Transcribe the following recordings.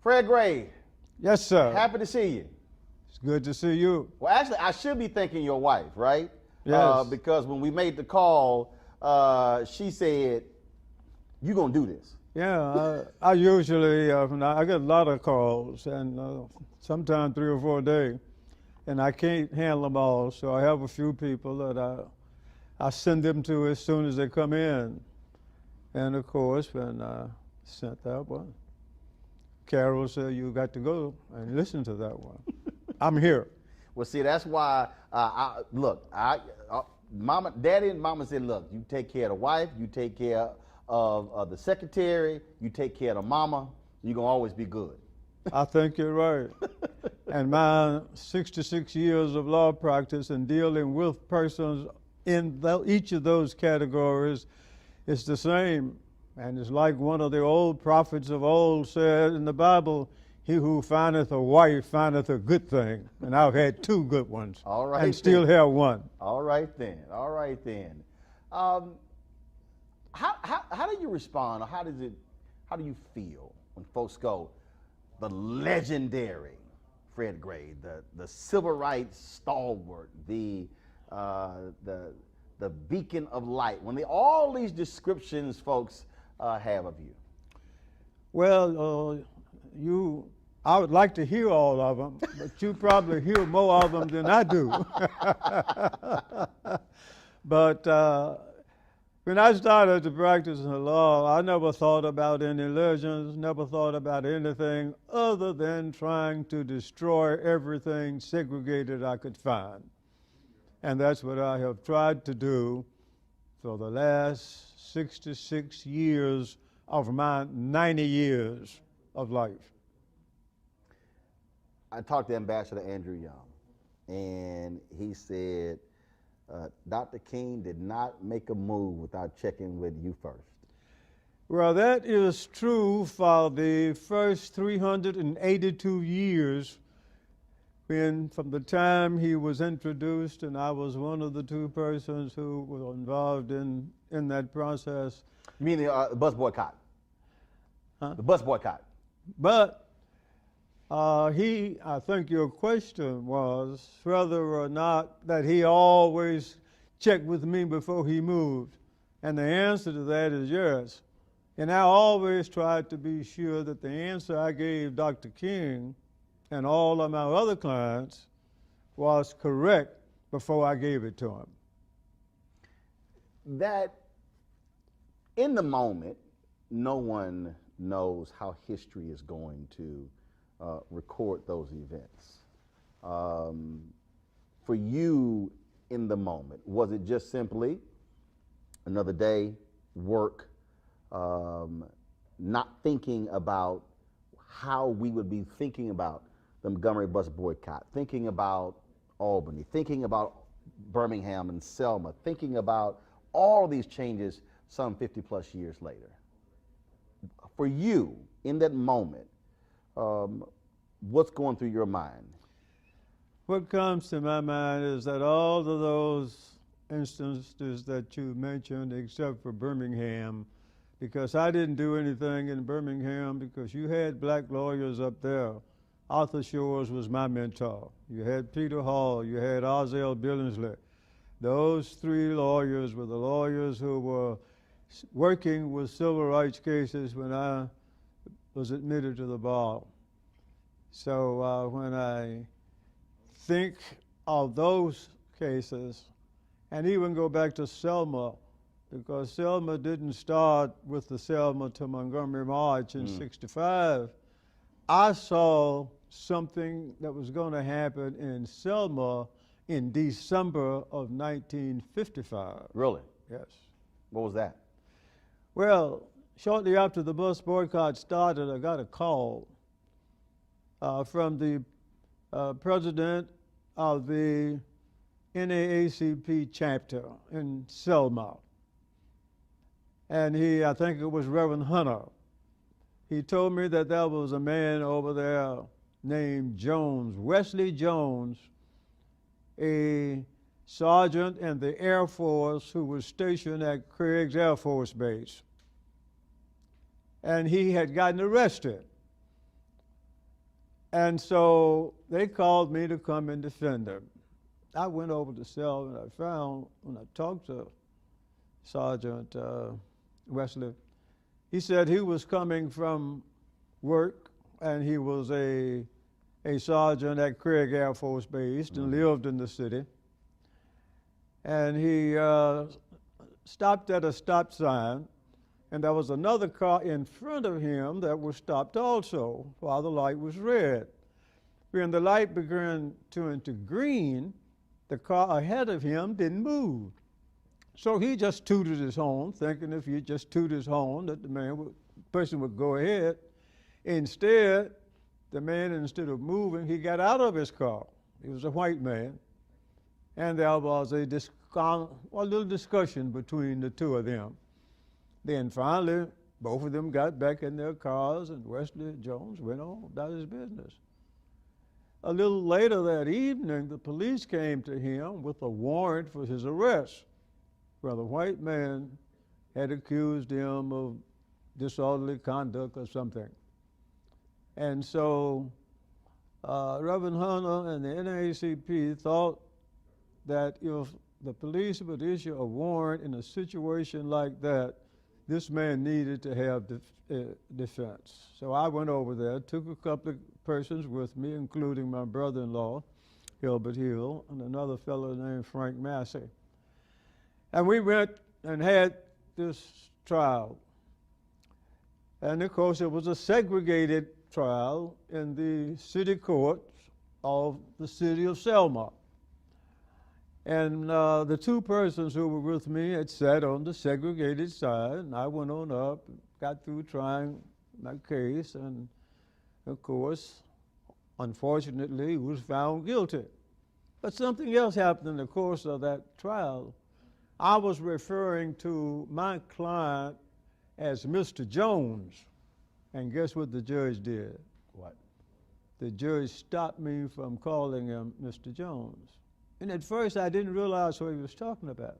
Fred Gray. Yes, sir. Happy to see you. It's good to see you. Well, actually, I should be thanking your wife, right? Yes. Because when we made the call, she said, "You gonna do this?" Yeah, I usually, I get a lot of calls, and sometimes 3 or 4 a day, and I can't handle them all, so I have a few people that I send them to as soon as they come in. And of course, when I sent that one, Carol said, "You got to go and listen to that one." I'm here. Well, see, that's why, Mama, Daddy and Mama said, "Look, you take care of the wife, you take care of the secretary, you take care of the mama, you're going to always be good." I think you're right. And my 66 years of law practice and dealing with persons in each of those categories is the same. And it's like one of the old prophets of old said in the Bible, "He who findeth a wife findeth a good thing." And I've had 2 good ones. All right. And still have one. All right then. All right then. How do you respond, or how do you feel when folks go, "The legendary Fred Gray, the civil rights stalwart, the beacon of light," when all these descriptions folks have of you? Well, I would like to hear all of them, but you probably hear more of them than I do. But when I started to practice the law, I never thought about any legends, never thought about anything other than trying to destroy everything segregated I could find. And that's what I have tried to do for the last 66 years of my 90 years of life. I talked to Ambassador Andrew Young, and he said, Dr. King did not make a move without checking with you first. Well, that is true for the first 382 years, from the time he was introduced, and I was one of the 2 persons who were involved in that process. You mean the bus boycott? Huh? The bus boycott. But I think your question was whether or not that he always checked with me before he moved. And the answer to that is yes. And I always tried to be sure that the answer I gave Dr. King and all of my other clients was correct before I gave it to him. That in the moment, no one knows how history is going to record those events. For you in the moment, was it just simply another day, work, not thinking about how we would be thinking about the Montgomery bus boycott, thinking about Albany, thinking about Birmingham and Selma, thinking about all of these changes some 50 plus years later? For you, in that moment, what's going through your mind? What comes to my mind is that all of those instances that you mentioned, except for Birmingham, because I didn't do anything in Birmingham because you had black lawyers up there. Arthur Shores was my mentor. You had Peter Hall, you had Ozell Billingsley. Those three lawyers were the lawyers who were working with civil rights cases when I was admitted to the bar. So when I think of those cases, and even go back to Selma, because Selma didn't start with the Selma to Montgomery March in '65. I saw something that was going to happen in Selma in December of 1955. Really? Yes. What was that? Well, shortly after the bus boycott started, I got a call from the president of the NAACP chapter in Selma. And I think it was Reverend Hunter. He told me that there was a man over there named Jones, Wesley Jones, a sergeant in the Air Force who was stationed at Craig's Air Force Base. And he had gotten arrested. And so they called me to come and defend him. I went over to Selma and I found, when I talked to Sergeant Wesley, he said he was coming from work and he was a sergeant at Craig Air Force Base and lived in the city. And he stopped at a stop sign, and there was another car in front of him that was stopped also while the light was red. When the light began to turn to green, the car ahead of him didn't move. So he just tooted his horn, thinking if he just tooted his horn that the person would go ahead. Instead, the man, instead of moving, he got out of his car. He was a white man. And there was a little discussion between the two of them. Then finally, both of them got back in their cars and Wesley Jones went on about his business. A little later that evening, the police came to him with a warrant for his arrest, where the white man had accused him of disorderly conduct or something. And so Reverend Hunter and the NAACP thought that if the police would issue a warrant in a situation like that, this man needed to have defense. So I went over there, took a couple of persons with me, including my brother-in-law, Hilbert Hill, and another fellow named Frank Massey. And we went and had this trial. And of course, it was a segregated trial in the city courts of the city of Selma. And the two persons who were with me had sat on the segregated side, and I went on up, got through trying my case, and of course, unfortunately, he was found guilty. But something else happened in the course of that trial. I was referring to my client as Mr. Jones, and guess what the judge did? What? The judge stopped me from calling him Mr. Jones. And at first, I didn't realize what he was talking about.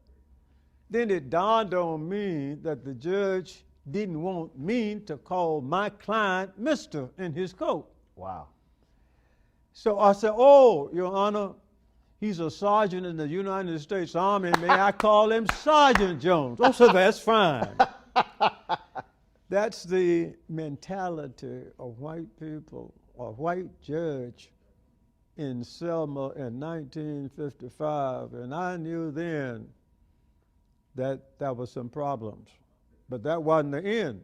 Then it dawned on me that the judge didn't want me to call my client Mr. in his coat. Wow. So I said, "Oh, Your Honor, he's a sergeant in the United States Army. May I call him Sergeant Jones?" Oh, so that's fine. That's the mentality of white people, a white judge in Selma in 1955, and I knew then that there were some problems. But that wasn't the end.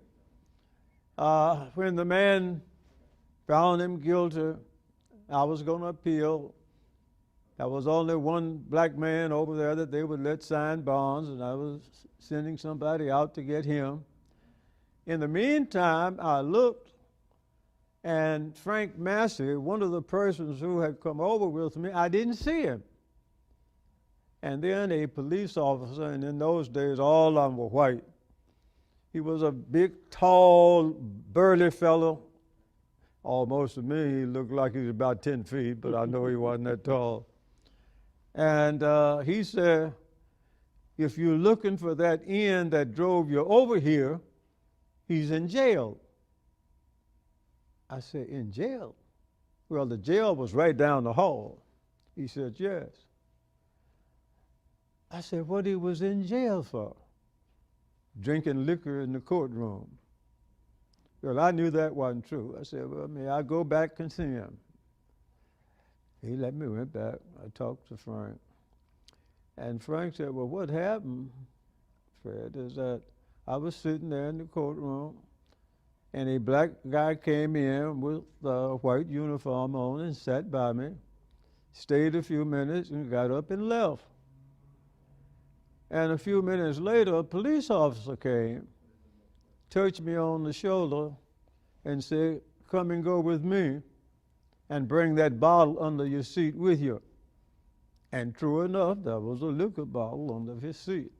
When the man found him guilty, I was going to appeal. There was only one black man over there that they would let sign bonds, and I was sending somebody out to get him. In the meantime, I looked, and Frank Massey, one of the persons who had come over with me, I didn't see him. And then a police officer, and in those days all of them were white. He was a big, tall, burly fellow. Almost to me, he looked like he was about 10 feet, but I know he wasn't that tall. And he said, if you're looking for that end that drove you over here, he's in jail. I said, in jail? Well, the jail was right down the hall. He said, yes. I said, what he was in jail for? Drinking liquor in the courtroom. Well, I knew that wasn't true. I said, well, may I go back and see him? He let me went back. I talked to Frank. And Frank said, well, what happened, Fred, is that I was sitting there in the courtroom, and a black guy came in with a white uniform on and sat by me, stayed a few minutes, and got up and left. And a few minutes later, a police officer came, touched me on the shoulder, and said, come and go with me, and bring that bottle under your seat with you. And true enough, there was a liquor bottle under his seat.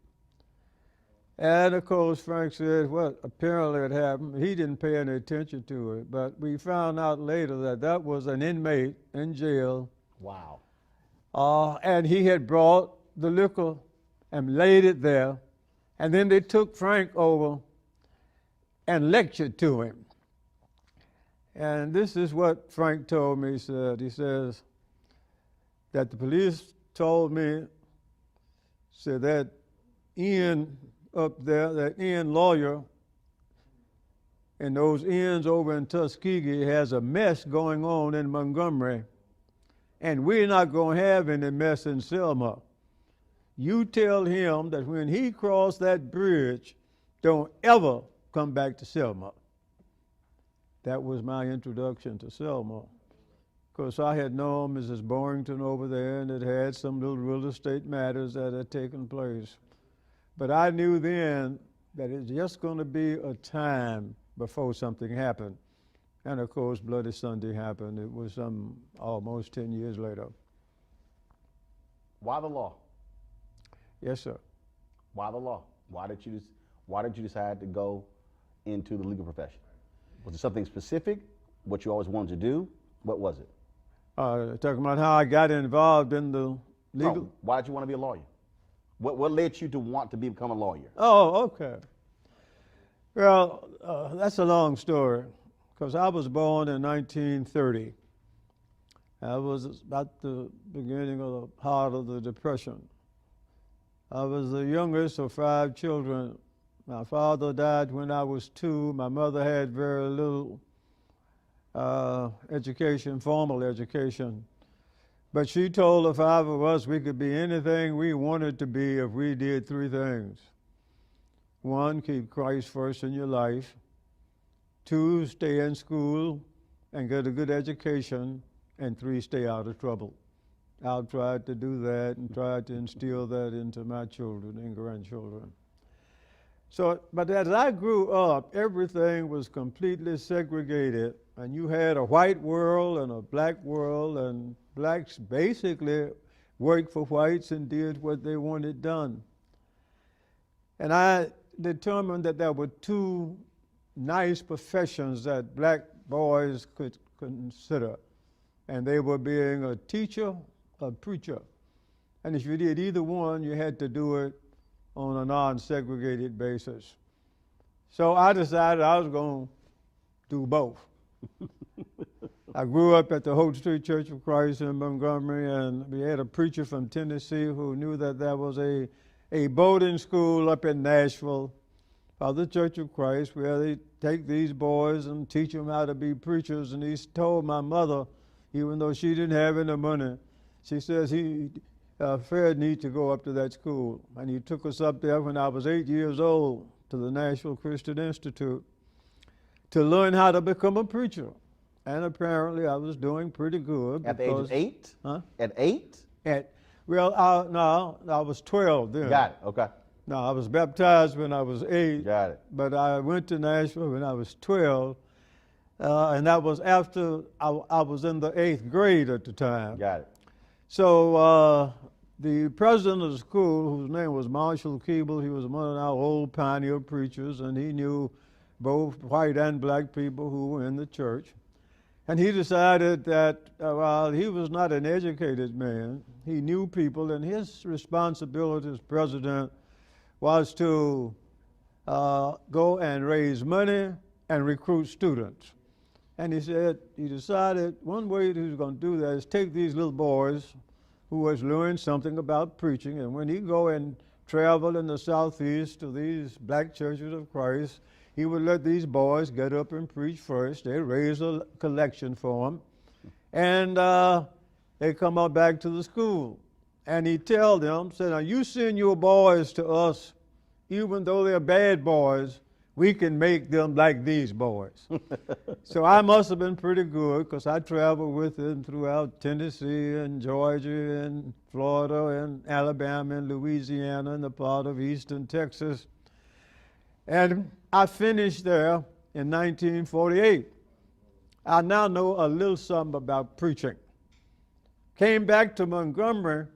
And of course, Frank said, well, apparently it happened. He didn't pay any attention to it, but we found out later that that was an inmate in jail. Wow. And he had brought the liquor and laid it there. And then they took Frank over and lectured to him. And this is what Frank told me. He says that the police told me, said that Ian up there, that Ian lawyer, and those Ians over in Tuskegee has a mess going on in Montgomery, and we're not going to have any mess in Selma. You tell him that when he crossed that bridge, don't ever come back to Selma. That was my introduction to Selma. Of course, I had known Mrs. Borrington over there, and it had some little real estate matters that had taken place. But I knew then that it's just going to be a time before something happened. And of course, Bloody Sunday happened. It was almost 10 years later. Why the law? Yes, sir. Why the law? Why did you decide to go into the legal profession? Was it something specific? What you always wanted to do? What was it? Talking about how I got involved in the legal. No. Why did you want to be a lawyer? What led you to want to become a lawyer? Oh, okay. Well, that's a long story, because I was born in 1930. I was about the beginning of the heart of the Depression. I was the youngest of 5 children. My father died when I was 2. My mother had very little education, formal education. But she told the 5 of us we could be anything we wanted to be if we did 3 things. 1, keep Christ first in your life. 2, stay in school and get a good education. And 3, stay out of trouble. I've tried to do that and tried to instill that into my children and grandchildren. So, but as I grew up, everything was completely segregated, and you had a white world and a black world, and blacks basically worked for whites and did what they wanted done. And I determined that there were 2 nice professions that black boys could consider, and they were being a teacher, a preacher. And if you did either one, you had to do it on a non-segregated basis. So I decided I was going to do both. I grew up at the Holt Street Church of Christ in Montgomery, and we had a preacher from Tennessee who knew that there was a boarding school up in Nashville of the Church of Christ where they take these boys and teach them how to be preachers. And he told my mother, even though she didn't have any money, she says, Fred needs to go up to that school. And he took us up there when I was 8 years old to the Nashville Christian Institute. to learn how to become a preacher. And apparently I was doing pretty good. At the age of 8? Huh? At 8? No, I was 12 then. Got it. Okay. No, I was baptized when I was 8. Got it. But I went to Nashville when I was 12. And that was after I was in the 8th grade at the time. Got it. So the president of the school, whose name was Marshall Keeble, he was one of our old pioneer preachers, and he knew both white and black people who were in the church. And he decided that while he was not an educated man, he knew people, and his responsibility as president was to go and raise money and recruit students. And he decided one way he was going to do that is take these little boys who was learning something about preaching, and when he go and travel in the Southeast to these black churches of Christ, he would let these boys get up and preach first. They raise a collection for him, and they come out back to the school. And he tell them, said, now you send your boys to us, even though they're bad boys, we can make them like these boys. So I must have been pretty good, because I traveled with him throughout Tennessee and Georgia and Florida and Alabama and Louisiana and the part of eastern Texas. And I finished there in 1948. I now know a little something about preaching. Came back to Montgomery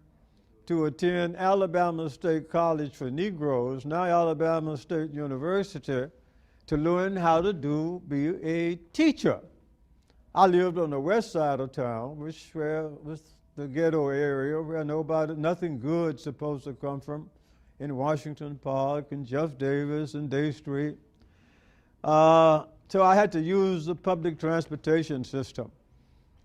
to attend Alabama State College for Negroes, now Alabama State University, to learn how to be a teacher. I lived on the west side of town, which was the ghetto area where nothing good supposed to come from, in Washington Park and Jeff Davis and Day Street. So I had to use the public transportation system.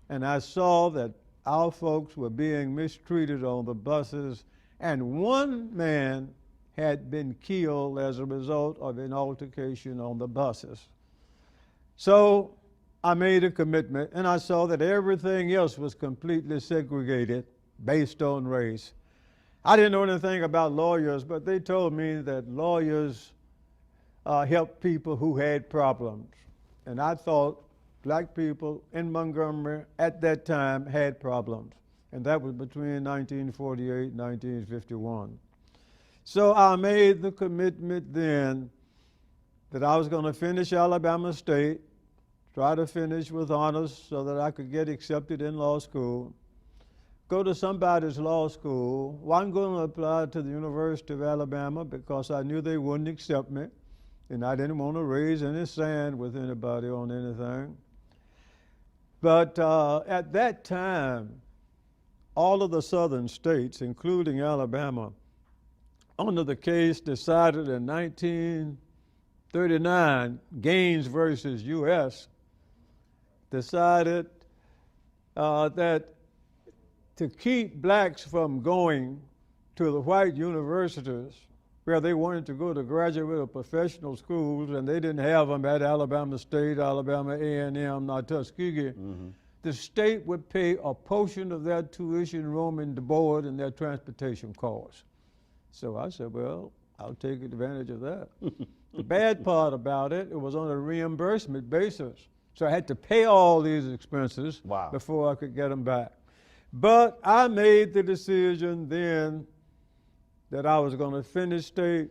And I saw that our folks were being mistreated on the buses, and one man had been killed as a result of an altercation on the buses. So I made a commitment, and I saw that everything else was completely segregated based on race. I didn't know anything about lawyers, but they told me that lawyers helped people who had problems. And I thought black people in Montgomery at that time had problems. And that was between 1948 and 1951. So I made the commitment then that I was going to finish Alabama State, try to finish with honors so that I could get accepted in law school, go to somebody's law school. Wasn't going to apply to the University of Alabama because I knew they wouldn't accept me, and I didn't want to raise any sand with anybody on anything. But at that time, all of the southern states, including Alabama, under the case decided in 1939, Gaines versus U.S., decided that to keep blacks from going to the white universities where they wanted to go to graduate or professional schools, and they didn't have them at Alabama State, Alabama A&M, nor Tuskegee, the state would pay a portion of their tuition, room, and board, and their transportation costs. So I said, well, I'll take advantage of that. The bad part about it, it was on a reimbursement basis. So I had to pay all these expenses before I could get them back. But I made the decision then that I was going to finish state,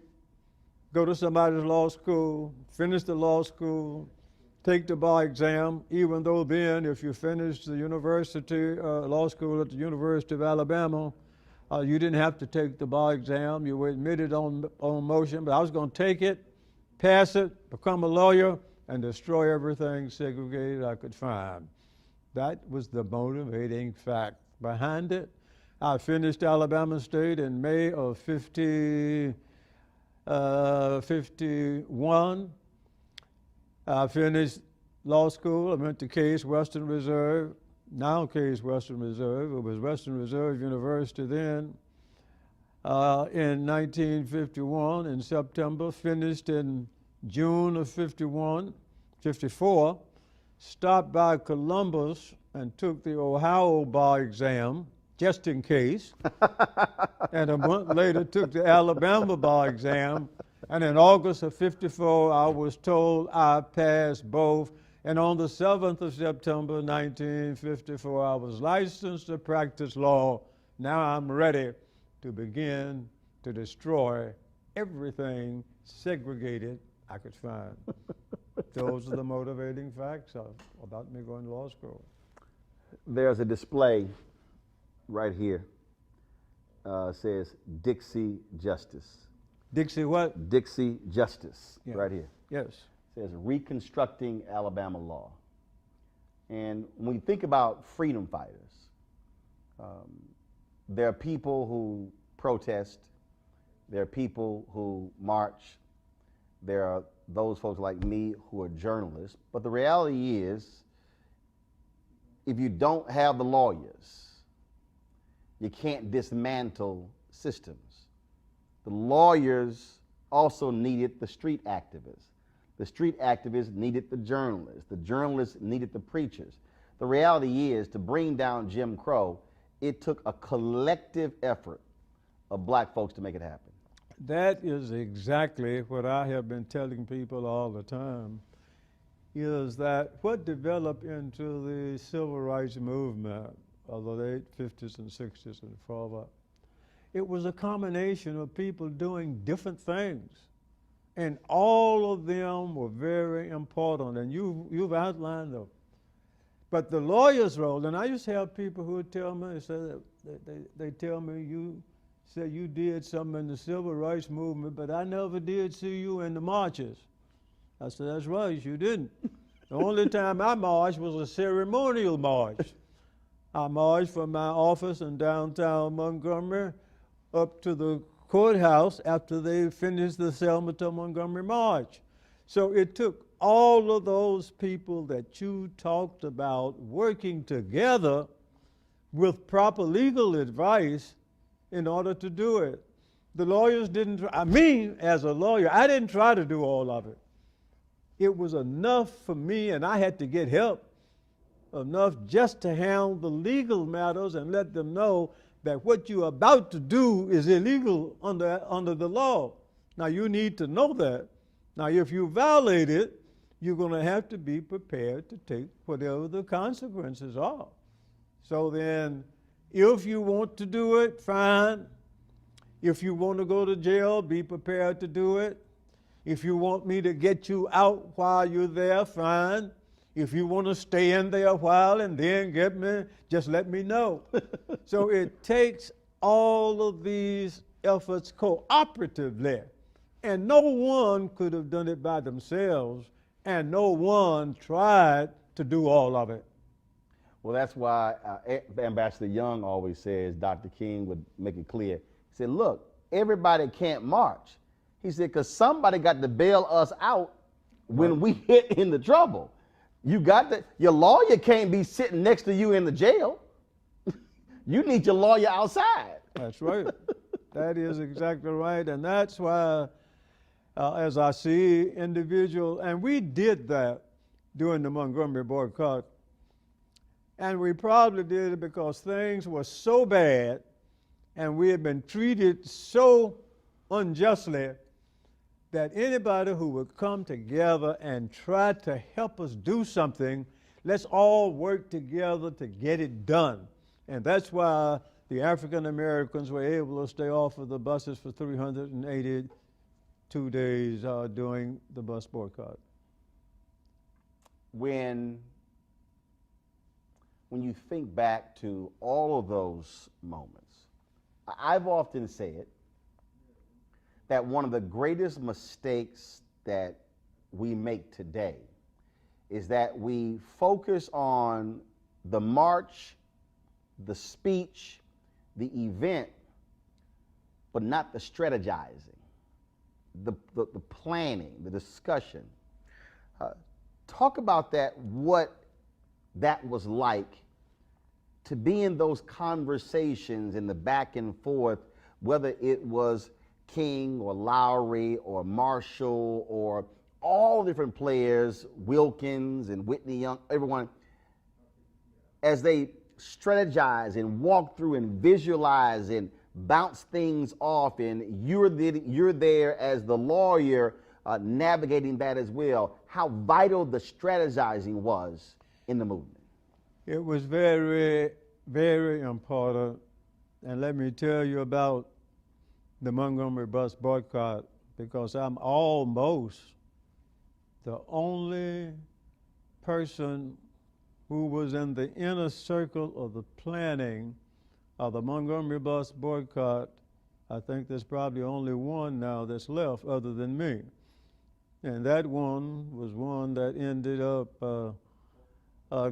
go to somebody's law school, finish the law school, take the bar exam, even though then if you finished the university, law school at the University of Alabama, you didn't have to take the bar exam. You were admitted on motion, but I was going to take it, pass it, become a lawyer, and destroy everything segregated I could find. That was the motivating fact behind it. I finished Alabama State in May of 51. I finished law school. I went to Case Western Reserve, now Case Western Reserve. It was Western Reserve University then. In 1951, in September, finished in June of 54, stopped by Columbus and took the Ohio bar exam, just in case, and a month later took the Alabama bar exam, And in August of 54, I was told I passed both. And on the 7th of September, 1954, I was licensed to practice law. Now I'm ready to begin to destroy everything segregated I could find. Those are the motivating facts about me going to law school. There's a display right here. Says Dixie Justice. Dixie what? Dixie Justice, Yeah. right here. Yes. Says Reconstructing Alabama Law. And when we think about freedom fighters, there are people who protest, there are people who march, there are those folks like me who are journalists. But the reality is, if you don't have the lawyers, you can't dismantle systems. The lawyers also needed the street activists. The street activists needed the journalists. The journalists needed the preachers. The reality is, to bring down Jim Crow, it took a collective effort of black folks to make it happen. That is exactly what I have been telling people all the time, is that what developed into the civil rights movement of the late 50s and 60s and forward, it was a combination of people doing different things. And all of them were very important, and you've outlined them. But the lawyer's role, and I used to have people who would tell me, they tell me, you said you did something in the civil rights movement, but I never did see you in the marches. I said, that's right, you didn't. The only time I marched was a ceremonial march. I marched from my office in downtown Montgomery up to the courthouse after they finished the Selma to Montgomery March. So it took all of those people that you talked about working together with proper legal advice in order to do it. The lawyers didn't, as a lawyer, I didn't try to do all of it. It was enough for me, and I had to get help, enough just to handle the legal matters and let them know that what you're about to do is illegal under the law. Now, you need to know that. Now, if you violate it, you're going to have to be prepared to take whatever the consequences are. So then, if you want to do it, fine. If you want to go to jail, be prepared to do it. If you want me to get you out while you're there, fine. If you want to stay in there a while and then get me, just let me know. So it takes all of these efforts cooperatively. And no one could have done it by themselves, and no one tried to do all of it. Well, that's why Ambassador Young always says, Dr. King would make it clear. He said, look, everybody can't march. He said, because somebody got to bail us out when we hit into trouble. Your lawyer can't be sitting next to you in the jail. You need your lawyer outside. That's right. That is exactly right. And that's why, as I see individual, and we did that during the Montgomery boycott. And we probably did it because things were so bad and we had been treated so unjustly that anybody who would come together and try to help us do something, let's all work together to get it done. And that's why the African Americans were able to stay off of the buses for 382 days during the bus boycott. When you think back to all of those moments, I've often said that one of the greatest mistakes that we make today is that we focus on the march, the speech, the event, but not the strategizing, the planning, the discussion. Talk about that, what that was like to be in those conversations in the back and forth, whether it was King or Lowry or Marshall or all different players, Wilkins and Whitney Young, everyone, as they strategize and walk through and visualize and bounce things off, and you're there as the lawyer navigating that as well. How vital the strategizing was in the movement. It was very, very important. And let me tell you about the Montgomery bus boycott, because I'm almost the only person who was in the inner circle of the planning of the Montgomery bus boycott. I think there's probably only one now that's left other than me. And that one was one that ended up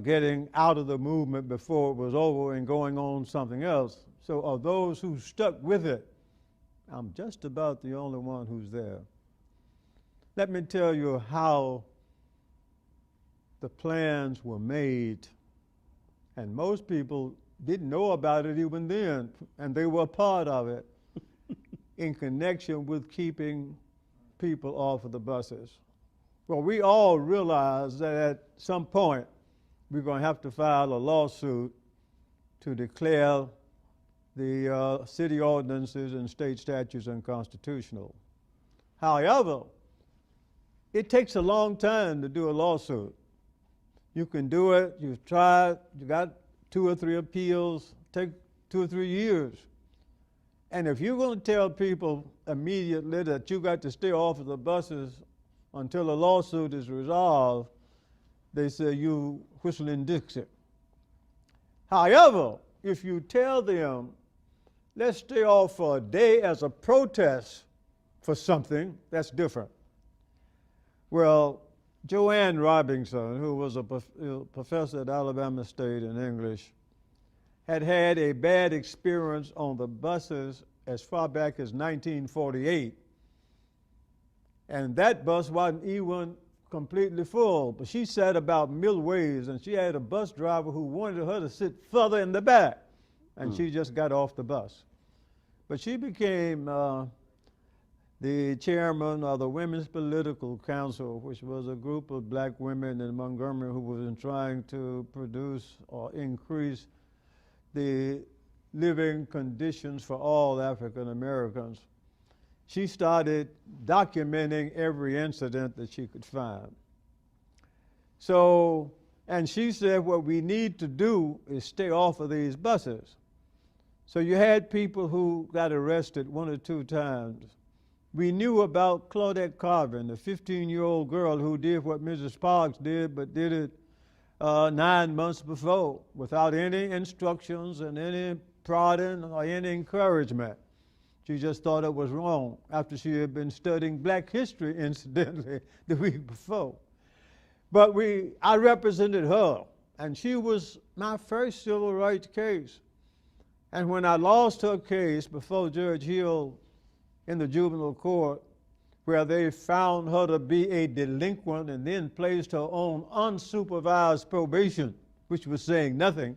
getting out of the movement before it was over and going on something else. So of those who stuck with it, I'm just about the only one who's there. Let me tell you how the plans were made, and most people didn't know about it even then, and they were part of it in connection with keeping people off of the buses. Well, we all realized that at some point we're going to have to file a lawsuit to declare the city ordinances and state statutes unconstitutional. However, it takes a long time to do a lawsuit. You can do it, you've tried, you got 2 or 3 appeals, take 2 or 3 years. And if you're going to tell people immediately that you got to stay off of the buses until a lawsuit is resolved, they say you whistling Dixie. However, if you tell them, let's stay off for a day as a protest for something, that's different. Well, Joanne Robinson, who was a professor at Alabama State in English, had had a bad experience on the buses as far back as 1948. And that bus wasn't even completely full, but she sat about midways, and she had a bus driver who wanted her to sit further in the back, and she just got off the bus. But she became the chairman of the Women's Political Council, which was a group of black women in Montgomery who was trying to produce or increase the living conditions for all African Americans. She started documenting every incident that she could find. So, and she said what we need to do is stay off of these buses. So you had people who got arrested 1 or 2 times. We knew about Claudette Carvin, the 15-year-old girl who did what Mrs. Parks did, but did it 9 months before without any instructions and any prodding or any encouragement. She just thought it was wrong after she had been studying black history, incidentally, the week before. But I represented her, and she was my first civil rights case. And when I lost her case before Judge Hill in the juvenile court, where they found her to be a delinquent and then placed her on unsupervised probation, which was saying nothing,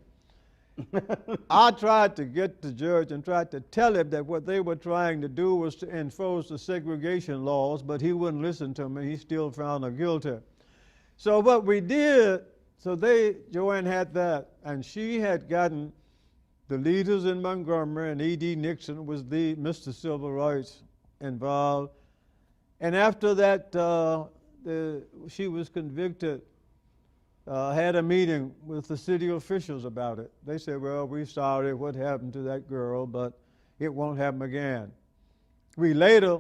I tried to get the judge and tried to tell him that what they were trying to do was to enforce the segregation laws, but he wouldn't listen to me. He still found her guilty. So what we did, Joanne had that, and she had gotten the leaders in Montgomery, and E.D. Nixon was the Mr. Civil Rights involved. And after that, she was convicted, had a meeting with the city officials about it. They said, well, we're sorry what happened to that girl, but it won't happen again. Later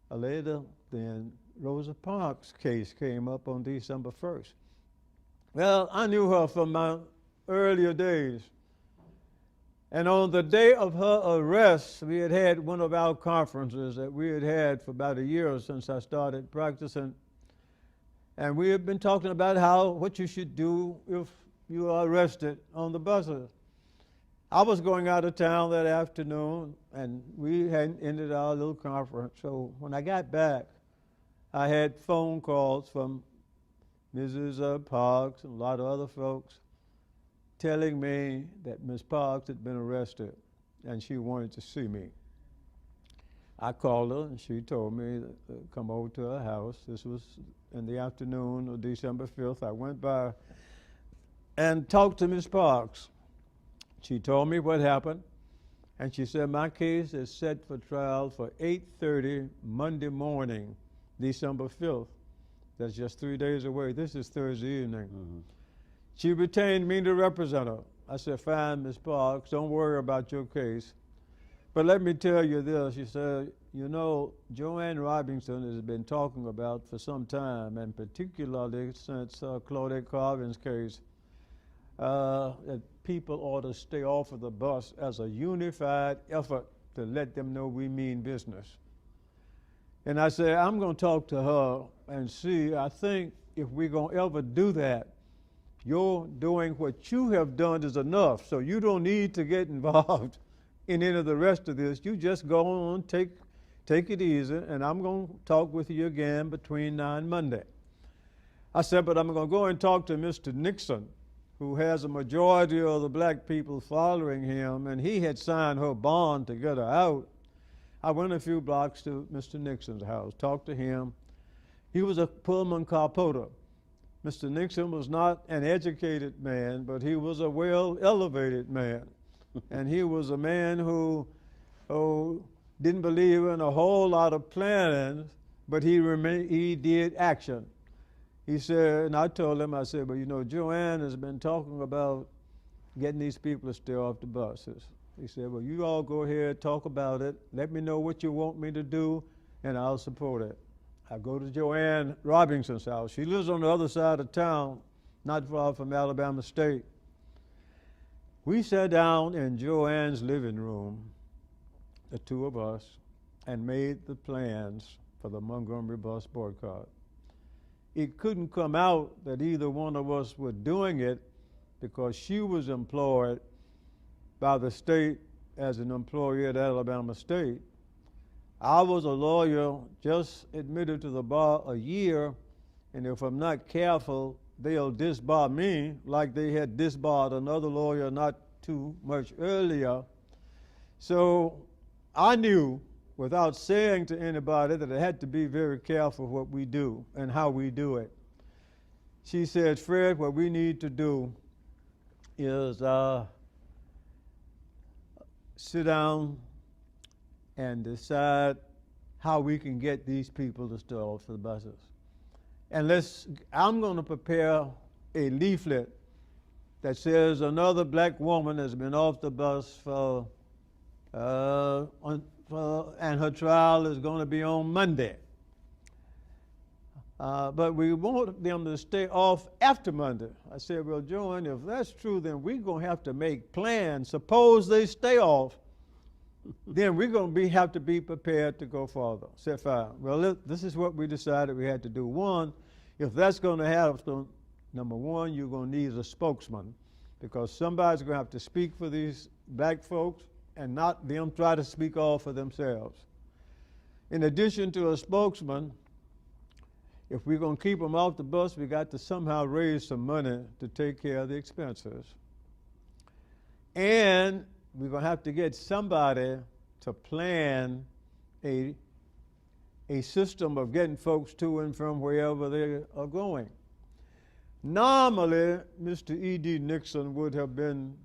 then, Rosa Parks' case came up on December 1st. Well, I knew her from my earlier days. And on the day of her arrest, we had had one of our conferences that we had had for about a year since I started practicing. And we had been talking about what you should do if you are arrested on the buses. I was going out of town that afternoon, and we hadn't ended our little conference. So when I got back, I had phone calls from Mrs. Parks and a lot of other folks telling me that Ms. Parks had been arrested and she wanted to see me. I called her and she told me to come over to her house. This was in the afternoon of December 5th. I went by and talked to Ms. Parks. She told me what happened. And she said, my case is set for trial for 8:30 Monday morning, December 5th. That's just 3 days away. This is Thursday evening. Mm-hmm. She retained me to represent her. I said, fine, Ms. Parks, don't worry about your case. But let me tell you this. She said, you know, Joanne Robinson has been talking about for some time, and particularly since Claudette Carvin's case, that people ought to stay off of the bus as a unified effort to let them know we mean business. And I said, I'm going to talk to her and see. I think if we're going to ever do that, you're doing what you have done is enough. So you don't need to get involved in any of the rest of this. You just go on, take it easy, and I'm going to talk with you again between now and Monday. I said, but I'm going to go and talk to Mr. Nixon, who has a majority of the black people following him, and he had signed her bond to get her out. I went a few blocks to Mr. Nixon's house, talked to him. He was a Pullman car putter. Mr. Nixon was not an educated man, but he was a well-elevated man. And he was a man who didn't believe in a whole lot of planning, but he did action. He said, and I told him, I said, but you know, Joanne has been talking about getting these people to stay off the buses. He said, well, you all go ahead, talk about it. Let me know what you want me to do, and I'll support it. I go to Joanne Robinson's house. She lives on the other side of town, not far from Alabama State. We sat down in Joanne's living room, the two of us, and made the plans for the Montgomery bus boycott. It couldn't come out that either one of us were doing it because she was employed by the state as an employee at Alabama State. I was a lawyer just admitted to the bar a year, and if I'm not careful, they'll disbar me like they had disbarred another lawyer not too much earlier. So I knew without saying to anybody that I had to be very careful what we do and how we do it. She said, Fred, what we need to do is sit down and decide how we can get these people to stay off the buses. And I'm going to prepare a leaflet that says another black woman has been off the bus and her trial is going to be on Monday. But we want them to stay off after Monday. I said, well, Joan, if that's true, then we're going to have to make plans. Suppose they stay off, then we're going to have to be prepared to go further. I said, fine. Well, this is what we decided we had to do. One, if that's going to happen, number one, you're going to need a spokesman, because somebody's going to have to speak for these black folks and not them try to speak all for themselves. In addition to a spokesman, if we're going to keep them off the bus, we got to somehow raise some money to take care of the expenses. And we're going to have to get somebody to plan a system of getting folks to and from wherever they are going. Normally, Mr. E.D. Nixon would have been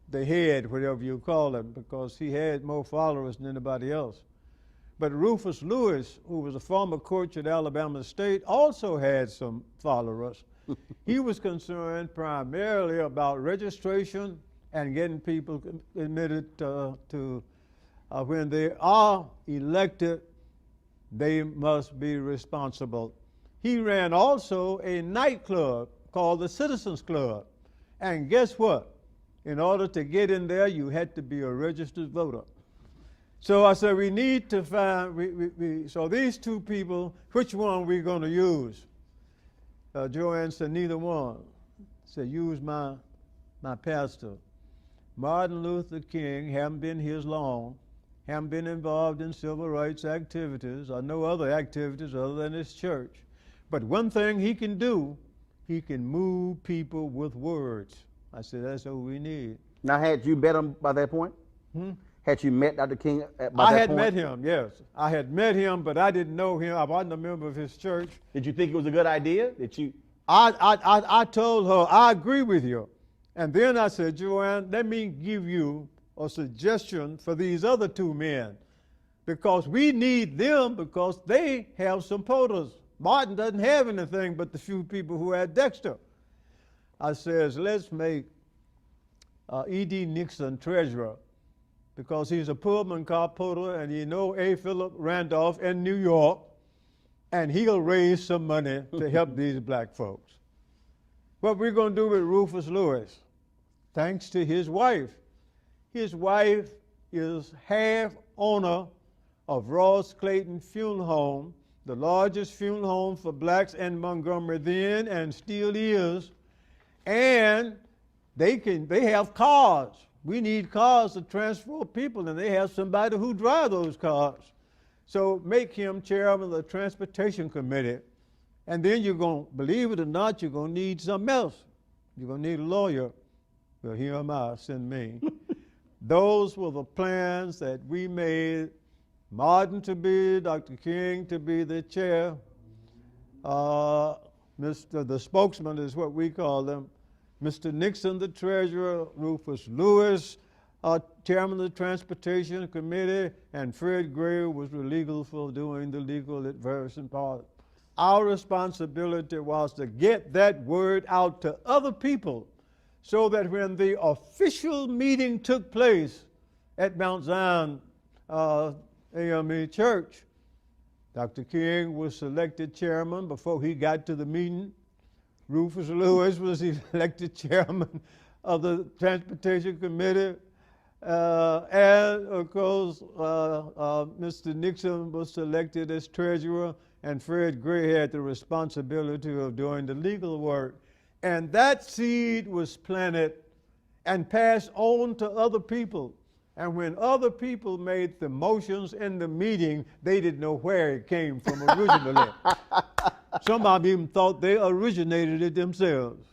the head, whatever you call him, because he had more followers than anybody else. But Rufus Lewis, who was a former coach at Alabama State, also had some followers. He was concerned primarily about registration and getting people admitted to when they are elected, they must be responsible. He ran also a nightclub called the Citizens Club. And guess what? In order to get in there, you had to be a registered voter. So I said, we need to find, so these two people, which one are we going to use? Joanne said, neither one. Said, use my pastor. Martin Luther King, haven't been here long, haven't been involved in civil rights activities or no other activities other than his church. But one thing he can do, he can move people with words. I said, that's what we need. Now, had you met him by that point? Had you met Dr. King by that point? I had met him, yes. I had met him, but I didn't know him. I wasn't a member of his church. Did you think it was a good idea? I told her, I agree with you. And then I said, Joanne, let me give you or suggestion for these other two men, because we need them because they have supporters. Martin doesn't have anything but the few people who had Dexter. I says, let's make E.D. Nixon treasurer, because he's a Pullman car puller and you know A. Philip Randolph in New York, and he'll raise some money to help these black folks. What we're going to do with Rufus Lewis, thanks to his wife. His wife is half owner of Ross Clayton Funeral Home, the largest funeral home for blacks in Montgomery then and still is. And they have cars. We need cars to transport people, and they have somebody who drives those cars. So make him chairman of the Transportation Committee. And then you're going to, believe it or not, you're going to need something else. You're going to need a lawyer. Well, here am I, send me. Those were the plans that we made. Martin to be, Dr. King to be the chair. The spokesman is what we call them. Mr. Nixon, the treasurer, Rufus Lewis, chairman of the Transportation Committee, and Fred Gray was legal for doing the legal advice part. Our responsibility was to get that word out to other people so that when the official meeting took place at Mount Zion AME Church, Dr. King was selected chairman before he got to the meeting. Rufus Lewis was elected chairman of the Transportation Committee. And of course, Mr. Nixon was selected as treasurer, and Fred Gray had the responsibility of doing the legal work. And that seed was planted and passed on to other people. And when other people made the motions in the meeting, they didn't know where it came from originally. Some of them even thought they originated it themselves.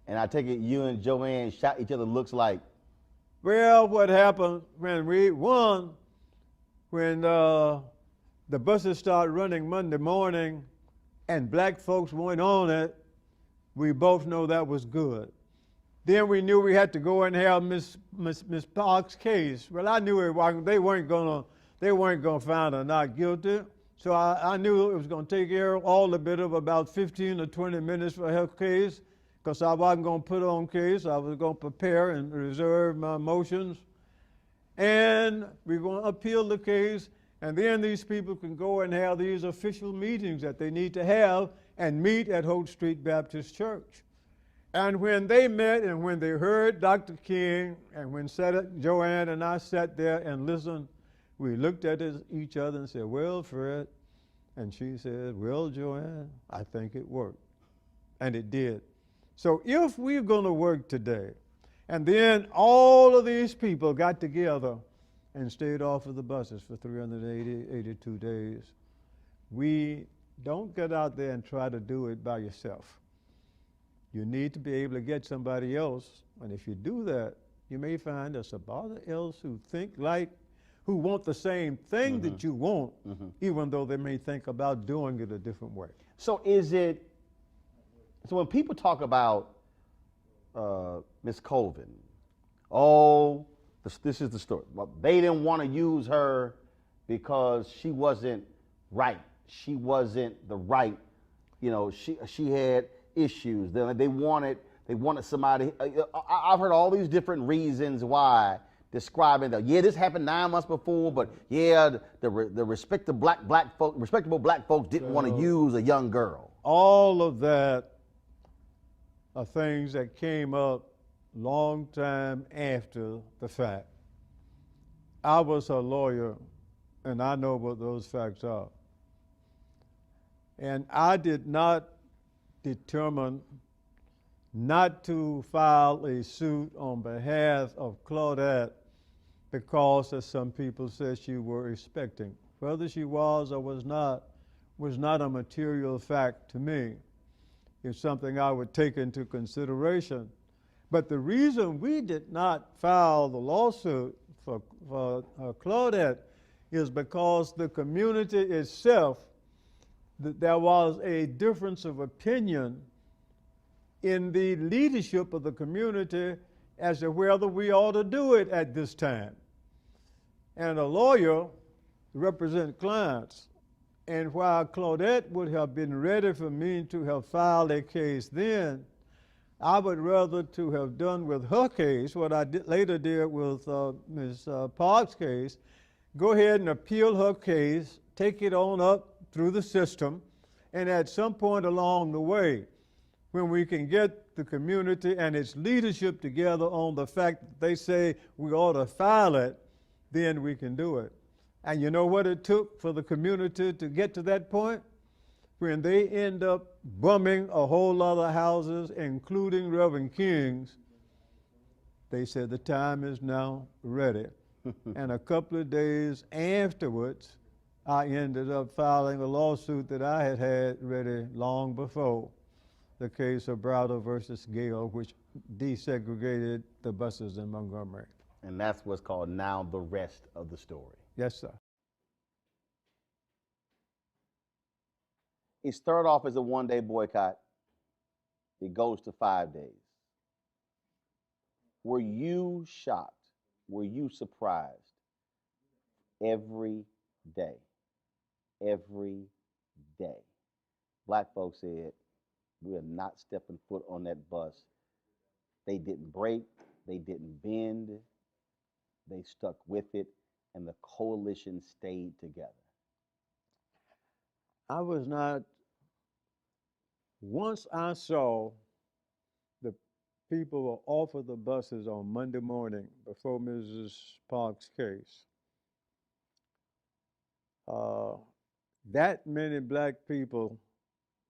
And I take it you and Joanne shot each other looks like. Well, what happened when we won, when the buses started running Monday morning and black folks weren't on it, we both know that was good. Then we knew we had to go and have Miss Parks' case. Well, I knew they weren't gonna find her not guilty. So I knew it was gonna take care of all a bit of about 15 or 20 minutes for her case, because I wasn't gonna put on case. I was gonna prepare and reserve my motions. And we're gonna appeal the case, and then these people can go and have these official meetings that they need to have and meet at Holt Street Baptist Church. And when they met and when they heard Dr. King, and when Joanne and I sat there and listened, we looked at each other and said, well, Fred, and she said, well, Joanne, I think it worked. And it did. So if we're going to work today, and then all of these people got together and stayed off of the buses for 382 days, we don't get out there and try to do it by yourself. You need to be able to get somebody else, and if you do that, you may find there's somebody else who who want the same thing that you want, even though they may think about doing it a different way. So so when people talk about Miss Colvin, this is the story. Well, they didn't want to use her because she wasn't right. She wasn't the right, she had issues. They wanted somebody. I've heard all these different reasons why, describing that. Yeah, this happened 9 months before, but yeah, the respectable black folks didn't want to use a young girl. All of that are things that came up long time after the fact. I was a lawyer, and I know what those facts are. And I did not determine not to file a suit on behalf of Claudette because, as some people said, she were expecting. Whether she was or was not a material fact to me. It's something I would take into consideration. But the reason we did not file the lawsuit for Claudette is because the community itself, there was a difference of opinion in the leadership of the community as to whether we ought to do it at this time. And a lawyer represents clients. And while Claudette would have been ready for me to have filed a case then, I would rather to have done with her case what I later did with Ms. Parks' case, go ahead and appeal her case, take it on up through the system, and at some point along the way, when we can get the community and its leadership together on the fact that they say we ought to file it, then we can do it. And you know what it took for the community to get to that point? When they end up bumming a whole lot of houses, including Reverend King's, they said the time is now ready. And a couple of days afterwards, I ended up filing a lawsuit that I had had ready long before, the case of Browder versus Gale, which desegregated the buses in Montgomery. And that's what's called now the rest of the story. Yes, sir. It started off as a one-day boycott. It goes to 5 days. Were you shocked? Were you surprised? Every day. Every day. Black folks said, we are not stepping foot on that bus. They didn't break. They didn't bend. They stuck with it, and the coalition stayed together. I was not, once I saw the people were offered the buses on Monday morning before Mrs. Parks' case, that many black people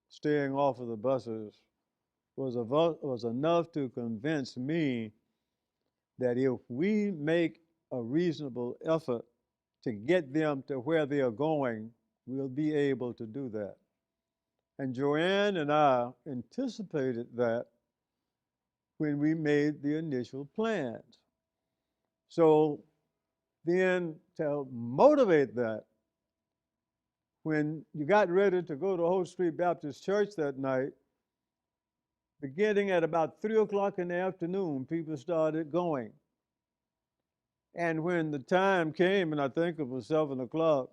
staying off of the buses was enough to convince me that if we make a reasonable effort to get them to where they are going, we'll be able to do that. And Joanne and I anticipated that when we made the initial plans. So then to motivate that, when you got ready to go to Hope Street Baptist Church that night, beginning at about 3 o'clock in the afternoon, people started going. And when the time came, and I think it was 7 o'clock,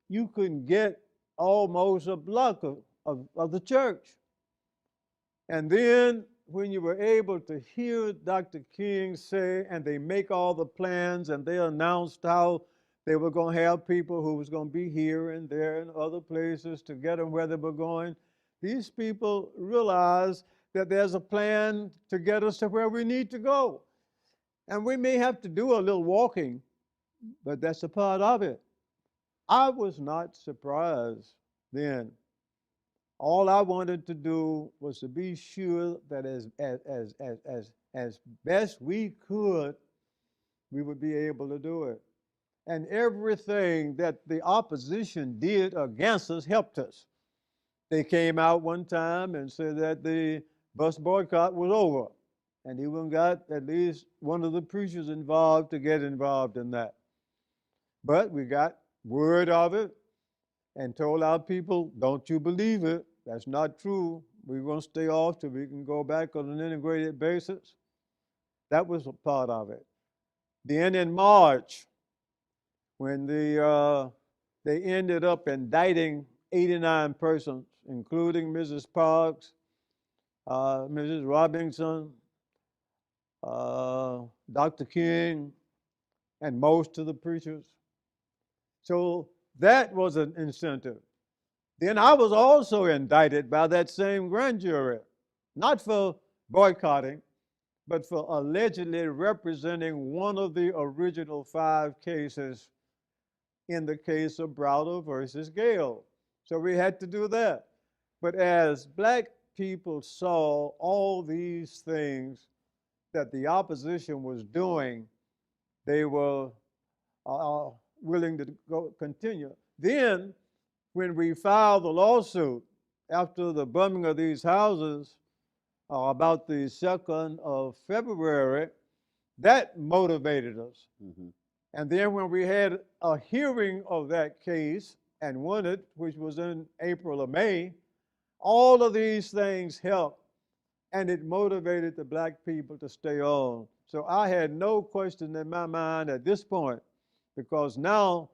you couldn't get almost a block of the church. And then when you were able to hear Dr. King say, and they make all the plans, and they announced how they were going to have people who was going to be here and there and other places to get them where they were going, these people realized that there's a plan to get us to where we need to go. And we may have to do a little walking, but that's a part of it. I was not surprised then. All I wanted to do was to be sure that as best we could, we would be able to do it. And everything that the opposition did against us helped us. They came out one time and said that the bus boycott was over. And even got at least one of the preachers involved to get involved in that. But we got word of it and told our people, don't you believe it. That's not true. We're going to stay off till we can go back on an integrated basis. That was a part of it. Then in March, when they ended up indicting 89 persons, including Mrs. Parks, Mrs. Robinson, Dr. King, and most of the preachers. So that was an incentive. Then I was also indicted by that same grand jury, not for boycotting, but for allegedly representing one of the original 5 cases in the case of Browder versus Gale. So we had to do that. But as black people saw all these things that the opposition was doing, they were willing to continue. Then, when we filed the lawsuit after the bumming of these houses, about the 2nd of February, that motivated us. Mm-hmm. And then when we had a hearing of that case and won it, which was in April or May, all of these things helped and it motivated the black people to stay on. So I had no question in my mind at this point, because now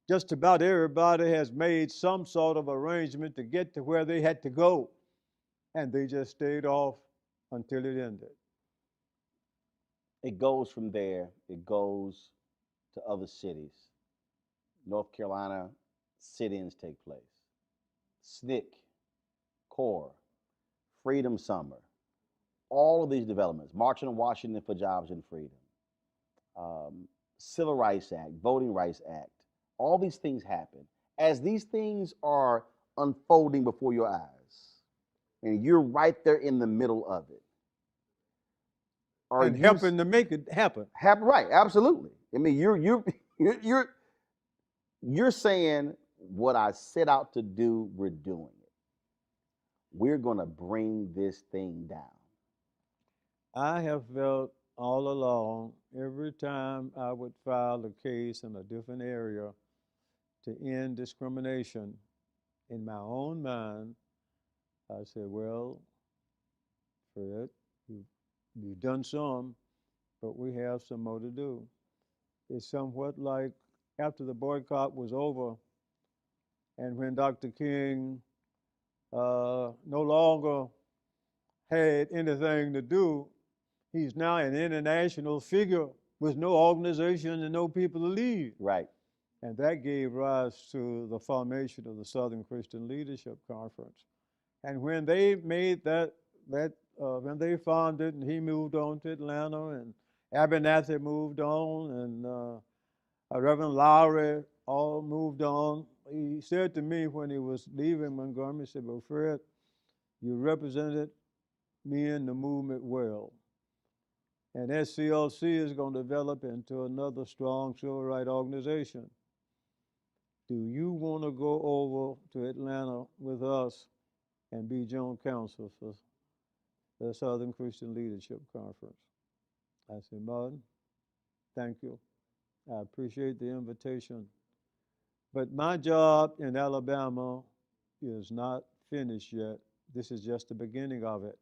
just about everybody has made some sort of arrangement to get to where they had to go, and they just stayed off until it ended. It goes from there, it goes to other cities. North Carolina, sit-ins take place. SNCC, CORE, Freedom Summer, all of these developments, marching on Washington for jobs and freedom, Civil Rights Act, Voting Rights Act, all these things happen. As these things are unfolding before your eyes, and you're right there in the middle of it, are And you helping to make it happen. right? Absolutely. I mean, you're you're saying what I set out to do. We're doing it. We're gonna bring this thing down. I have felt all along, every time I would file a case in a different area to end discrimination, in my own mind, I said, well, Fred, you've, you've done some, but we have some more to do. It's somewhat like after the boycott was over, and when Dr. King no longer had anything to do, he's now an international figure with no organization and no people to lead. Right. And that gave rise to the formation of the Southern Christian Leadership Conference. And when they made when they formed it, and he moved on to Atlanta, and Abernathy moved on, and Reverend Lowry all moved on. He said to me when he was leaving Montgomery, he said, well, Fred, you represented me in the movement well. And SCLC is going to develop into another strong civil rights organization. Do you want to go over to Atlanta with us and be general counsel for the Southern Christian Leadership Conference? I said, Martin, thank you. I appreciate the invitation. But my job in Alabama is not finished yet. This is just the beginning of it.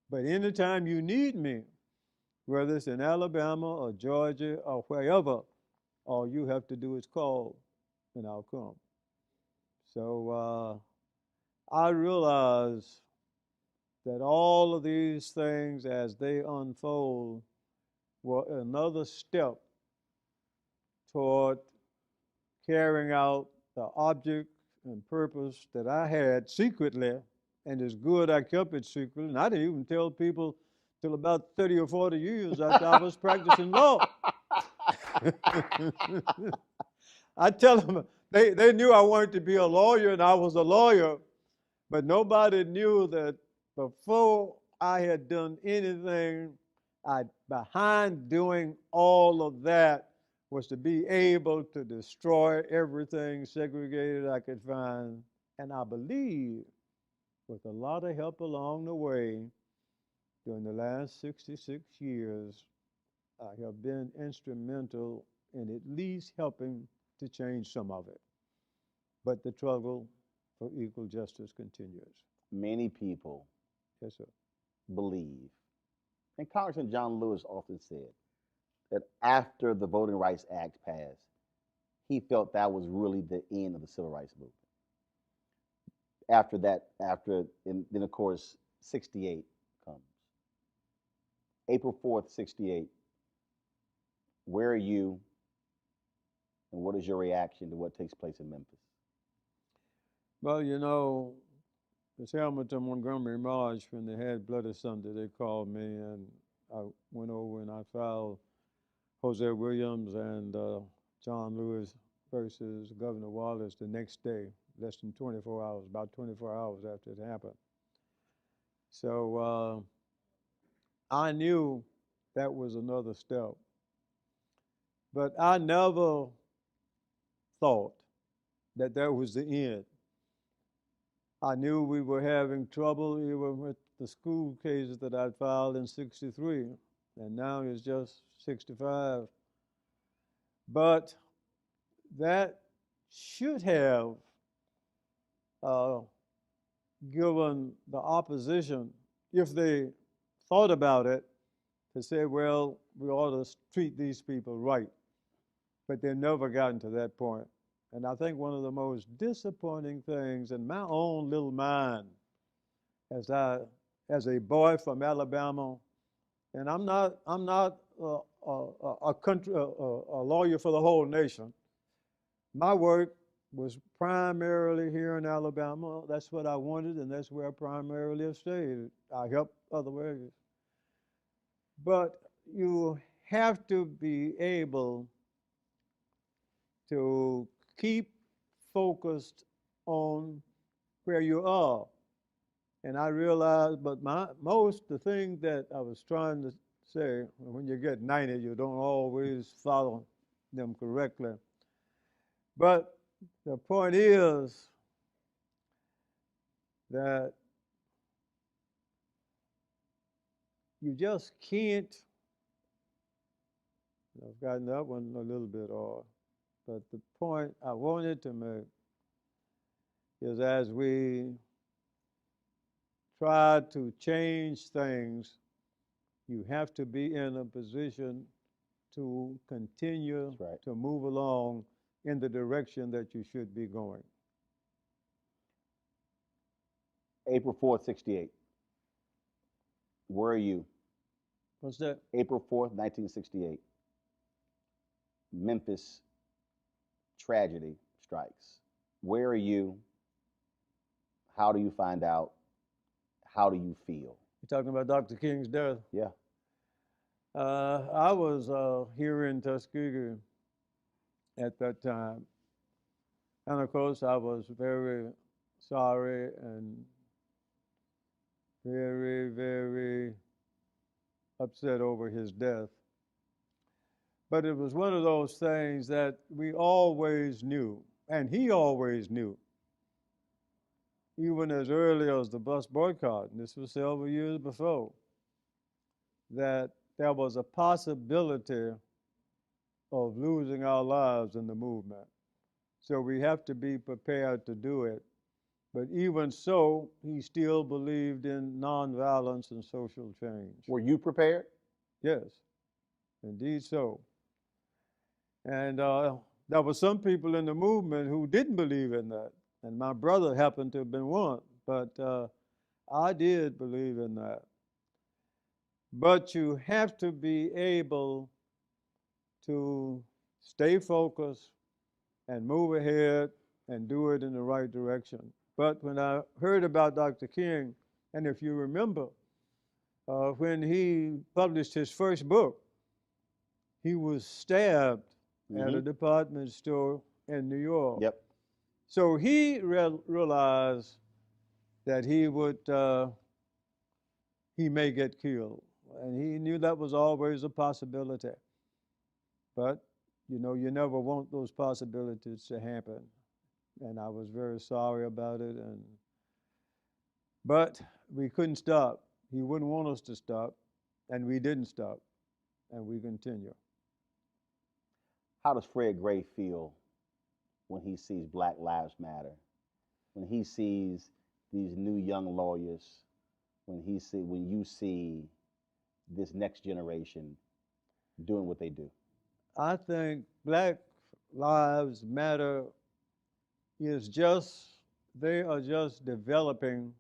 But anytime you need me, whether it's in Alabama or Georgia or wherever, all you have to do is call and I'll come. So I realize that all of these things as they unfold were another step toward carrying out the object and purpose that I had secretly, and it's good I kept it secret, and I didn't even tell people till about 30 or 40 years after I was practicing law. I tell them, they knew I wanted to be a lawyer, and I was a lawyer, but nobody knew that before I had done anything, behind doing all of that was to be able to destroy everything segregated I could find. And I believe, with a lot of help along the way, during the last 66 years, I have been instrumental in at least helping to change some of it. But the struggle for equal justice continues. Many people Yes, sir. believe, and Congressman John Lewis often said, that after the Voting Rights Act passed, he felt that was really the end of the civil rights movement. After that, then of course, 68 comes. April 4th, 68. Where are you, and what is your reaction to what takes place in Memphis? Well, you know, the Selma Montgomery March, when they had Bloody Sunday, they called me, and I went over and I filed Jose Williams and John Lewis versus Governor Wallace the next day, less than 24 hours, about 24 hours after it happened. So I knew that was another step. But I never thought that that was the end. I knew we were having trouble even with the school cases that I'd filed in 63, and now it's just 65. But that should have given the opposition, if they thought about it to say, well, we ought to treat these people right. But they've never gotten to that point. And I think one of the most disappointing things in my own little mind as a boy from Alabama, and I'm not a lawyer for the whole nation. My work was primarily here in Alabama. That's what I wanted, and that's where I primarily have stayed. I helped other areas. But you have to be able to keep focused on where you are. And I realized, but the thing that I was trying to say, when you get 90, you don't always follow them correctly. But the point is that you just can't, I've gotten that one a little bit off, but the point I wanted to make is as we try to change things, you have to be in a position to continue to move along in the direction that you should be going. April 4th, 68. Where are you? What's that? April 4th, 1968. Memphis tragedy strikes. Where are you? How do you find out? How do you feel? You're talking about Dr. King's death? Yeah. I was here in Tuskegee at that time. And of course, I was very sorry and very, very upset over his death. But it was one of those things that we always knew, and he always knew, even as early as the bus boycott, and this was several years before, that there was a possibility of losing our lives in the movement. So we have to be prepared to do it. But even so, he still believed in nonviolence and social change. Were you prepared? Yes, indeed so. And there were some people in the movement who didn't believe in that. And my brother happened to have been one. But I did believe in that. But you have to be able to stay focused and move ahead and do it in the right direction. But when I heard about Dr. King, and if you remember, when he published his first book, he was stabbed at a department store in New York. Yep. So he realized that he may get killed. And he knew that was always a possibility. But, you know, you never want those possibilities to happen. And I was very sorry about it. But we couldn't stop. He wouldn't want us to stop. And we didn't stop. And we continue. How does Fred Gray feel when he sees Black Lives Matter? When he sees these new young lawyers? When you see this next generation doing what they do? I think Black Lives Matter they are just developing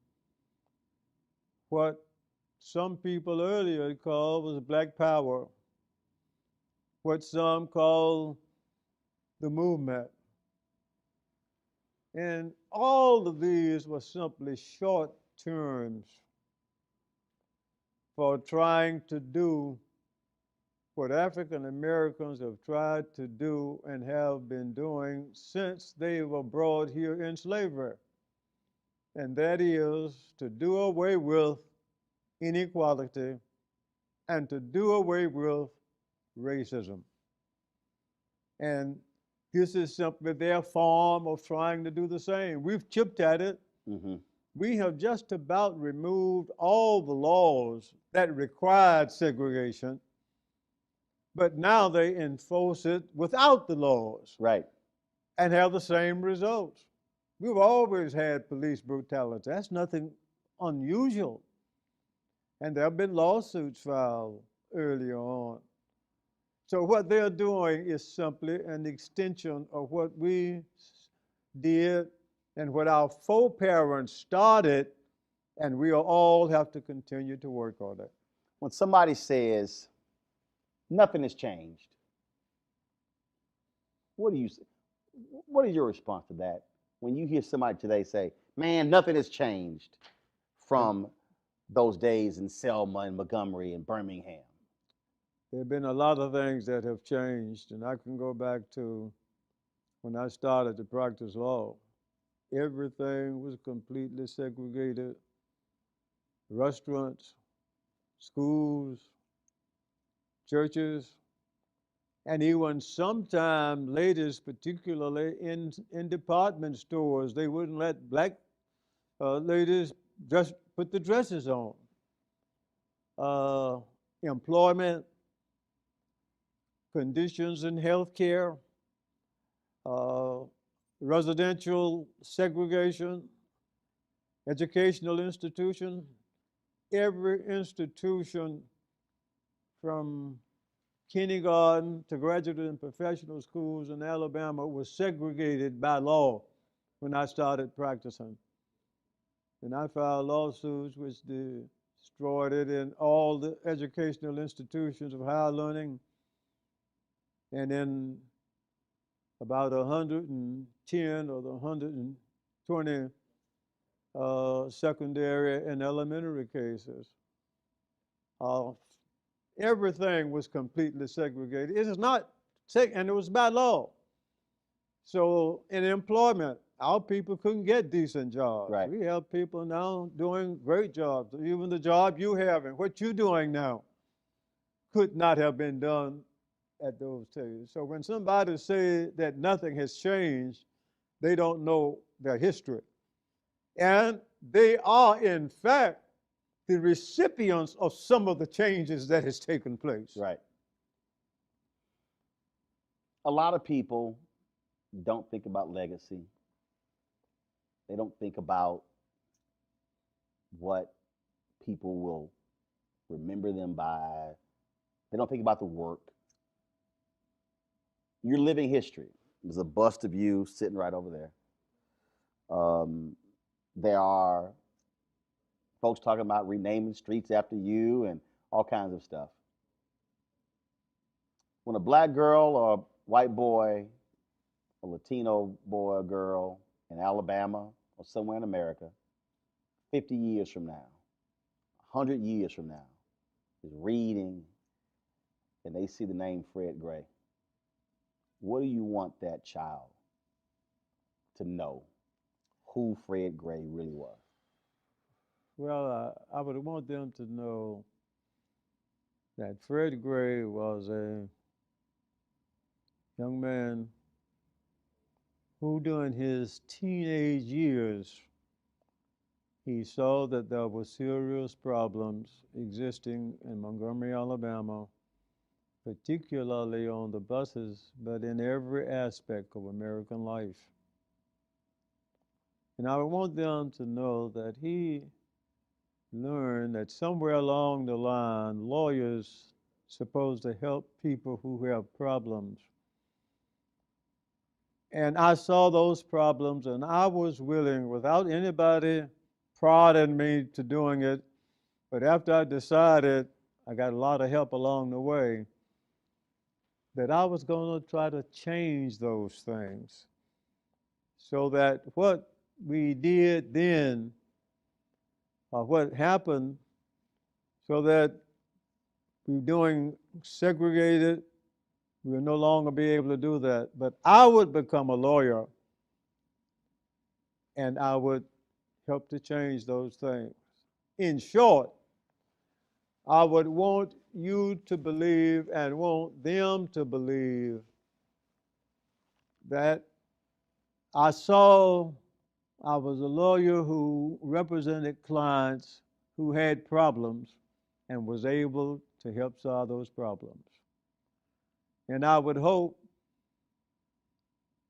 what some people earlier called was Black Power, what some call the movement. And all of these were simply short terms for trying to do what African Americans have tried to do and have been doing since they were brought here in slavery. And that is to do away with inequality and to do away with racism. And this is simply their form of trying to do the same. We've chipped at it. We have just about removed all the laws that required segregation, but now they enforce it without the laws. Right. And have the same results. We've always had police brutality. That's nothing unusual. And there have been lawsuits filed earlier on. So what they're doing is simply an extension of what we did and what our foreparents started, and we all have to continue to work on it. When somebody says nothing has changed, what do you say? What is your response to that? When you hear somebody today say, man, nothing has changed from those days in Selma and Montgomery and Birmingham. There have been a lot of things that have changed, and I can go back to when I started to practice law. Everything was completely segregated. Restaurants, schools, churches, and even sometimes ladies, particularly in department stores, they wouldn't let black ladies just put the dresses on. Employment, conditions in healthcare, residential segregation, educational institution. Every institution from kindergarten to graduate and professional schools in Alabama was segregated by law when I started practicing. And I filed lawsuits which destroyed it in all the educational institutions of higher learning. And in about 110 or the 120 secondary and elementary cases. Everything was completely segregated. It is not, and it was by law. So in employment, our people couldn't get decent jobs. Right. We have people now doing great jobs. Even the job you have and what you're doing now could not have been done at those days. So when somebody says that nothing has changed, they don't know their history. And they are, in fact, the recipients of some of the changes that has taken place. Right. A lot of people don't think about legacy. They don't think about what people will remember them by. They don't think about the work. You're living history. There's a bust of you sitting right over there. There are folks talking about renaming streets after you and all kinds of stuff. When a black girl or a white boy, a Latino boy or girl in Alabama or somewhere in America, 50 years from now, 100 years from now, is reading and they see the name Fred Gray, what do you want that child to know who Fred Gray really was? Well, I would want them to know that Fred Gray was a young man who during his teenage years, he saw that there were serious problems existing in Montgomery, Alabama, particularly on the buses, but in every aspect of American life. And I want them to know that he learned that somewhere along the line, lawyers supposed to help people who have problems. And I saw those problems, and I was willing, without anybody prodding me to doing it, but after I decided, I got a lot of help along the way, that I was going to try to change those things so that what we did then, or what happened, so that we're doing segregated, we'll no longer be able to do that. But I would become a lawyer and I would help to change those things. In short, I would want you to believe and want them to believe that I was a lawyer who represented clients who had problems and was able to help solve those problems. And I would hope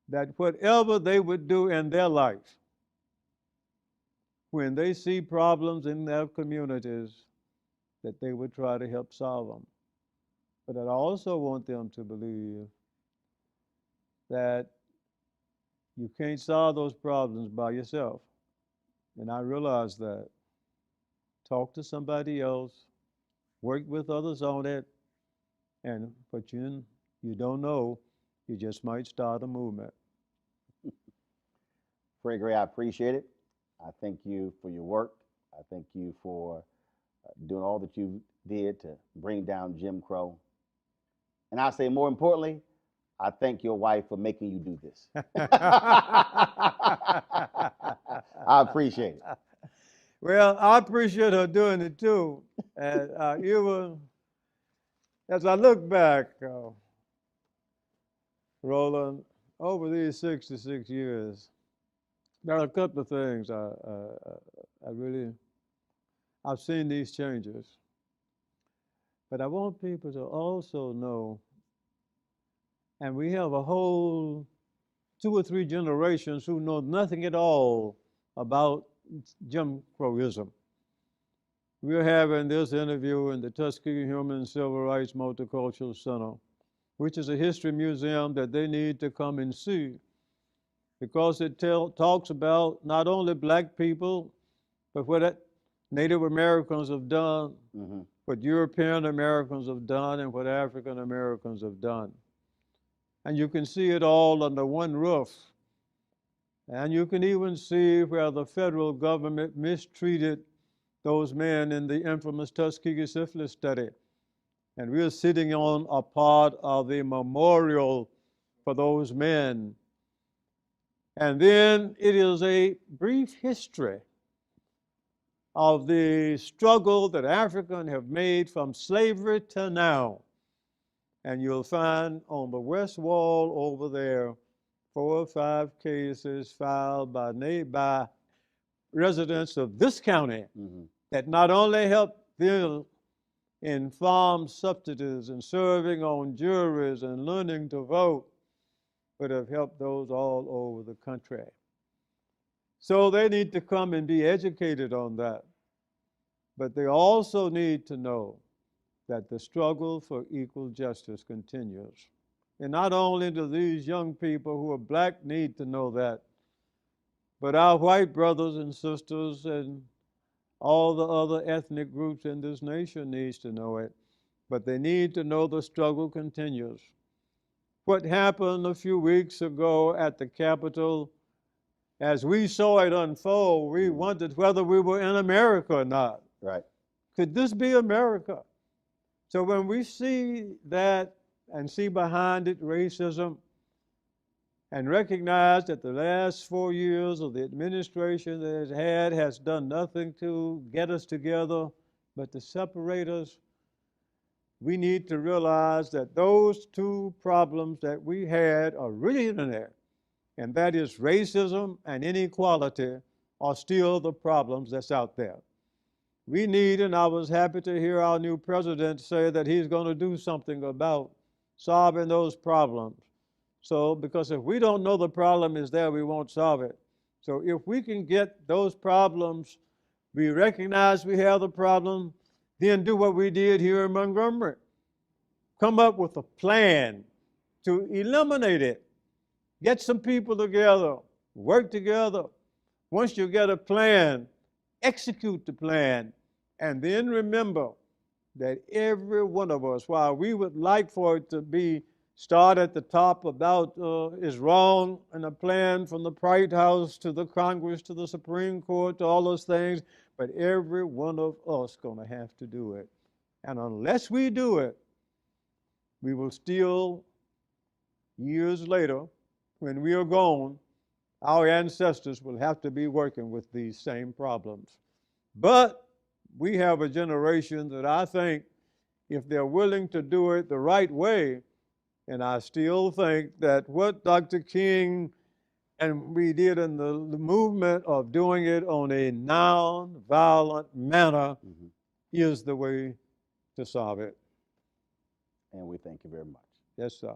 that whatever they would do in their life, when they see problems in their communities, that they would try to help solve them. But I also want them to believe that you can't solve those problems by yourself. And I realize that. Talk to somebody else, work with others on it, but you don't know, you just might start a movement. Fred Gray, I appreciate it. I thank you for your work. I thank you for doing all that you did to bring down Jim Crow. And I say more importantly, I thank your wife for making you do this. I appreciate it. Well, I appreciate her doing it too. And as I look back, Roland, over these 66 years, there are a couple of things I've seen these changes. But I want people to also know, and we have a whole 2 or 3 generations who know nothing at all about Jim Crowism. We're having this interview in the Tuskegee Human and Civil Rights Multicultural Center, which is a history museum that they need to come and see, because it talks about not only black people, but what Native Americans have done, what European Americans have done, and what African Americans have done. And you can see it all under one roof. And you can even see where the federal government mistreated those men in the infamous Tuskegee syphilis study. And we're sitting on a part of the memorial for those men. And then it is a brief history of the struggle that Africans have made from slavery to now. And you'll find on the west wall over there 4 or 5 cases filed by residents of this county that not only helped them in farm subsidies and serving on juries and learning to vote, but have helped those all over the country. So they need to come and be educated on that. But they also need to know that the struggle for equal justice continues. And not only do these young people who are black need to know that, but our white brothers and sisters and all the other ethnic groups in this nation needs to know it. But they need to know the struggle continues. What happened a few weeks ago at the Capitol, as we saw it unfold, we wondered whether we were in America or not. Right. Could this be America? So when we see that and see behind it racism, and recognize that the last 4 years of the administration that it's had has done nothing to get us together, but to separate us, we need to realize that those 2 problems that we had are really in there, and that is racism and inequality are still the problems that's out there. We need, and I was happy to hear our new president say that he's going to do something about solving those problems. So, because if we don't know the problem is there, we won't solve it. So if we can get those problems, we recognize we have the problem, then do what we did here in Montgomery. Come up with a plan to eliminate it. Get some people together, work together. Once you get a plan, execute the plan, and then remember that every one of us, while we would like for it to be start at the top about is wrong and a plan from the White House to the Congress to the Supreme Court to all those things, but every one of us going to have to do it. And unless we do it, we will still, years later, when we are gone, our ancestors will have to be working with these same problems. But we have a generation that I think, if they're willing to do it the right way, and I still think that what Dr. King and we did in the movement of doing it on a non-violent manner is the way to solve it. And we thank you very much. Yes, sir.